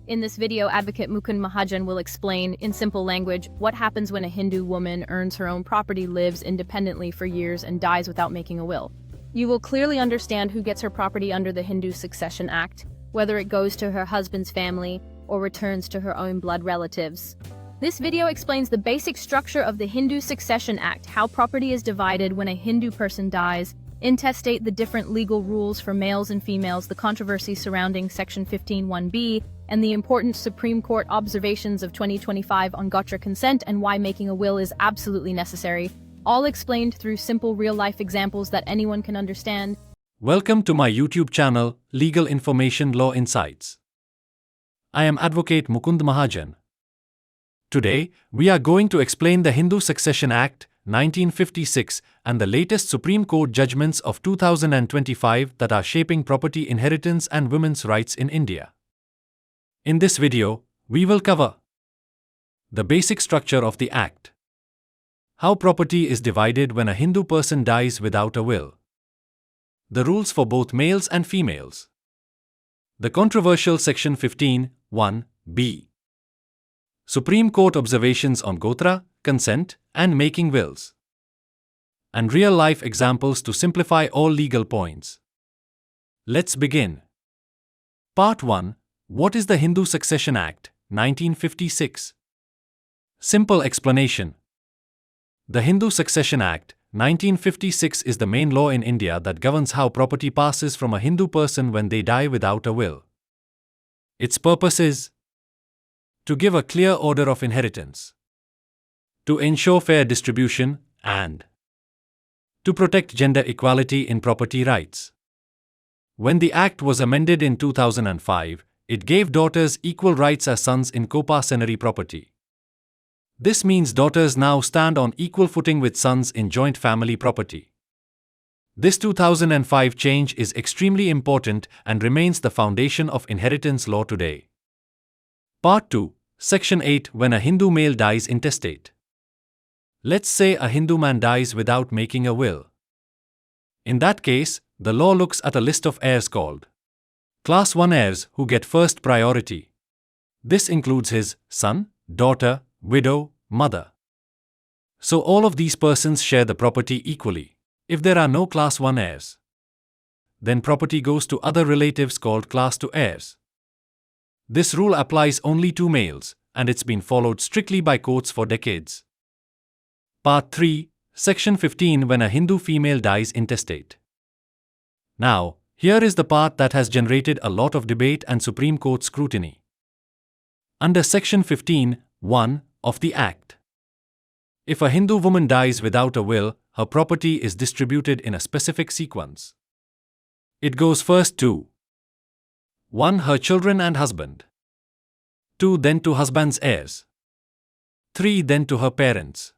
In this video, Advocate Mukund Mahajan will explain, in simple language, what happens when a Hindu woman earns her own property, lives independently for years, and dies without making a will. You will clearly understand who gets her property under the Hindu Succession Act, whether it goes to her husband's family or returns to her own blood relatives. This video explains the basic structure of the Hindu Succession Act, how property is divided when a Hindu person dies, intestate, the different legal rules for males and females, the controversy surrounding Section 15(1)(b), and the important Supreme Court observations of 2025 on gotra consent and why making a will is absolutely necessary, all explained through simple real-life examples that anyone can understand. Welcome to my YouTube channel, Legal Information Law Insights. I am Advocate Mukund Mahajan. Today, we are going to explain the Hindu Succession Act, 1956, and the latest Supreme Court judgments of 2025 that are shaping property inheritance and women's rights in India. In this video, we will cover the basic structure of the Act, how property is divided when a Hindu person dies without a will, the rules for both males and females, the controversial Section 15(1)(b), Supreme Court observations on gotra, consent, and making wills, and real-life examples to simplify all legal points. Let's begin. Part 1. What is the Hindu Succession Act, 1956? Simple explanation. The Hindu Succession Act, 1956 is the main law in India that governs how property passes from a Hindu person when they die without a will. Its purpose is to give a clear order of inheritance, to ensure fair distribution, and to protect gender equality in property rights. When the Act was amended in 2005, it gave daughters equal rights as sons in co-passionary property. This means daughters now stand on equal footing with sons in joint family property. This 2005 change is extremely important and remains the foundation of inheritance law today. Part 2. Section 8. When a Hindu male dies intestate. Let's say a Hindu man dies without making a will. In that case, the law looks at a list of heirs called Class 1 heirs who get first priority. This includes his son, daughter, widow, mother. So all of these persons share the property equally. If there are no Class 1 heirs, then property goes to other relatives called Class 2 heirs. This rule applies only to males, and it's been followed strictly by courts for decades. Part 3. Section 15. When a Hindu female dies intestate. Now, here is the part that has generated a lot of debate and Supreme Court scrutiny. Under Section 15(1) of the Act, if a Hindu woman dies without a will, her property is distributed in a specific sequence. It goes first to 1. Her children and husband. 2. Then to husband's heirs. 3. Then to her parents.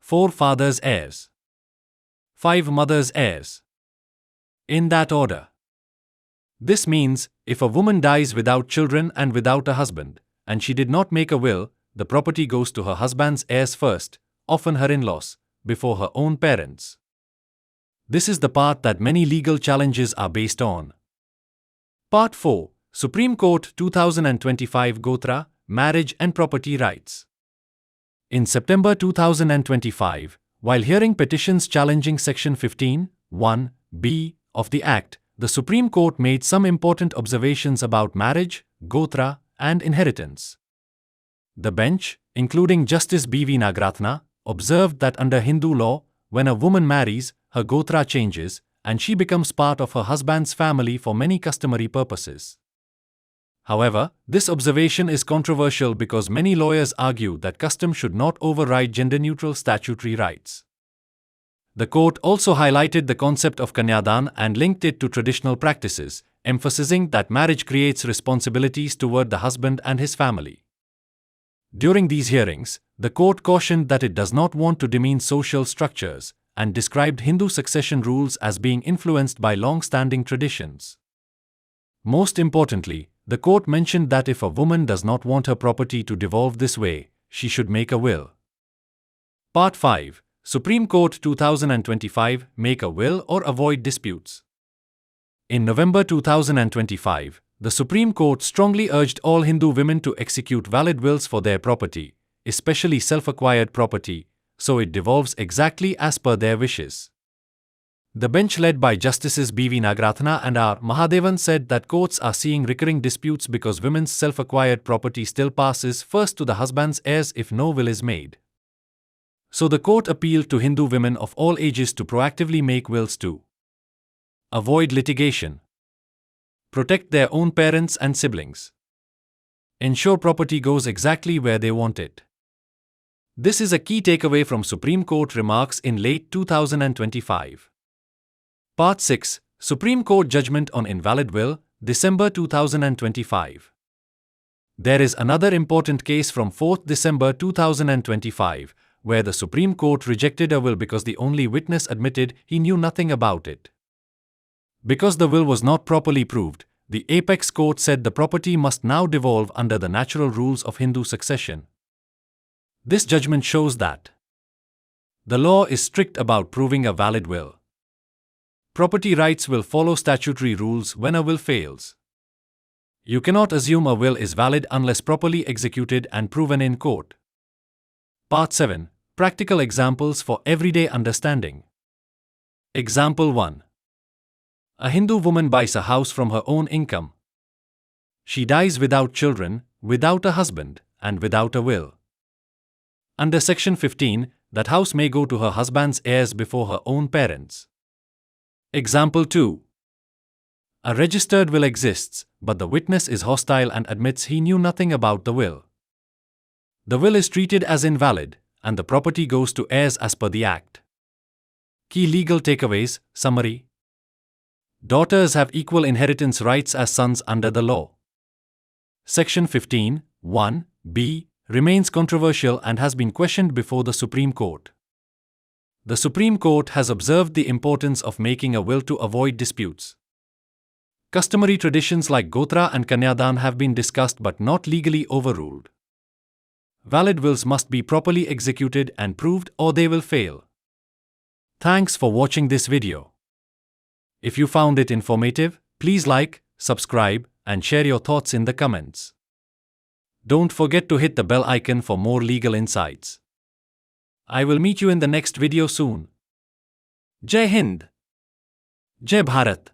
4. Father's heirs. 5. Mother's heirs. In that order. This means, if a woman dies without children and without a husband, and she did not make a will, the property goes to her husband's heirs first, often her in-laws, before her own parents. This is the part that many legal challenges are based on. Part 4. Supreme Court 2025 Gotra, Marriage and Property Rights. In September 2025, while hearing petitions challenging Section 15(1)(b) of the Act, the Supreme Court made some important observations about marriage, gotra, and inheritance. The bench, including Justice B.V. Nagratna, observed that under Hindu law, when a woman marries, her gotra changes, and she becomes part of her husband's family for many customary purposes. However, this observation is controversial because many lawyers argue that custom should not override gender-neutral statutory rights. The court also highlighted the concept of kanyadan and linked it to traditional practices, emphasizing that marriage creates responsibilities toward the husband and his family. During these hearings, the court cautioned that it does not want to demean social structures, and described Hindu succession rules as being influenced by long-standing traditions. Most importantly, the court mentioned that if a woman does not want her property to devolve this way, she should make a will. Part 5. Supreme Court 2025 Make a will or avoid disputes. In November 2025, the Supreme Court strongly urged all Hindu women to execute valid wills for their property, especially self-acquired property, so it devolves exactly as per their wishes. The bench led by Justices B.V. Nagarathna and R. Mahadevan said that courts are seeing recurring disputes because women's self-acquired property still passes first to the husband's heirs if no will is made. So the court appealed to Hindu women of all ages to proactively make wills to avoid litigation, protect their own parents and siblings, ensure property goes exactly where they want it. This is a key takeaway from Supreme Court remarks in late 2025. Part 6, Supreme Court Judgment on Invalid Will, December 2025. There is another important case from 4th December 2025, where the Supreme Court rejected a will because the only witness admitted he knew nothing about it. Because the will was not properly proved, the apex court said the property must now devolve under the natural rules of Hindu succession. This judgment shows that the law is strict about proving a valid will. Property rights will follow statutory rules when a will fails. You cannot assume a will is valid unless properly executed and proven in court. Part 7. Practical examples for everyday understanding. Example 1. A Hindu woman buys a house from her own income. She dies without children, without a husband, and without a will. Under Section 15, that house may go to her husband's heirs before her own parents. Example 2. A registered will exists, but the witness is hostile and admits he knew nothing about the will. The will is treated as invalid, and the property goes to heirs as per the Act. Key legal takeaways, summary. Daughters have equal inheritance rights as sons under the law. Section 15, 1b, remains controversial and has been questioned before the Supreme Court. The Supreme Court has observed the importance of making a will to avoid disputes. Customary traditions like gotra and kanyadan have been discussed but not legally overruled. Valid wills must be properly executed and proved or they will fail. Thanks for watching this video. If you found it informative, please like, subscribe, and share your thoughts in the comments. Don't forget to hit the bell icon for more legal insights. I will meet you in the next video soon. Jai Hind. Jai Bharat.